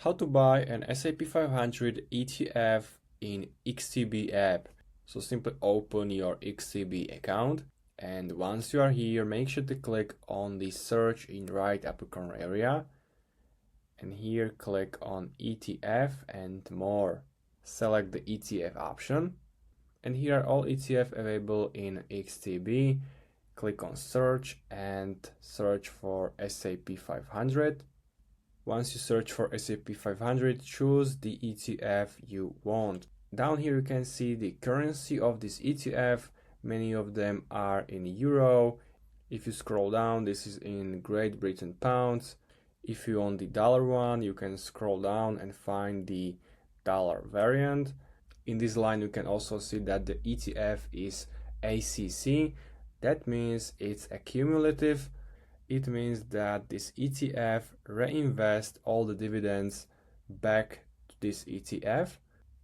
How to buy an S&P 500 ETF in XTB app. So simply open your XTB account, and once you are here, make sure to click on the search in right upper corner area, and here click on ETF and more. Select the ETF option, and here are all ETF available in XTB. Click on search and search for S&P 500. Once you search for S&P 500, choose the ETF you want. Down here you can see the currency of this ETF. Many of them are in euro. If you scroll down, this is in Great Britain pounds. If you want the dollar one, you can scroll down and find the dollar variant. In this line you can also see that the ETF is ACC. That means it's accumulative. It means that this ETF reinvests all the dividends back to this ETF.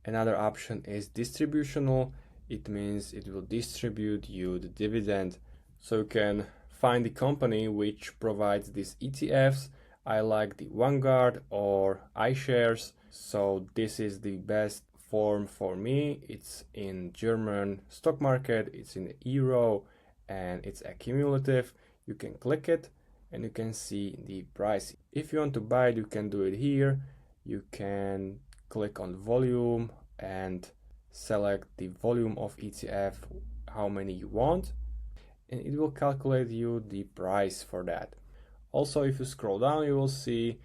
Another option is distributional. It means it will distribute you the dividend. So you can find the company which provides these ETFs. I like the Vanguard or iShares. So this is the best form for me. It's in German stock market, it's in euro, and it's accumulative. You can click it and you can see the price. If you want to buy it, you can do it here. You can click on volume and select the volume of ETF, how many you want, and it will calculate you the price for that. Also, if you scroll down, you will see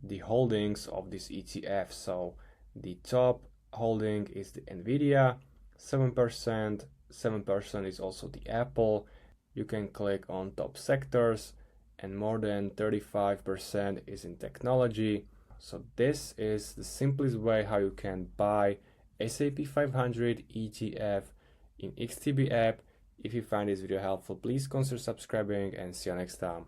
the holdings of this ETF. So the top holding is the Nvidia, 7%. 7% is also the Apple. You can click on top sectors, and more than 35% is in technology. So this is the simplest way how you can buy S&P 500 ETF in XTB app. If you find this video helpful, please consider subscribing, and see you next time.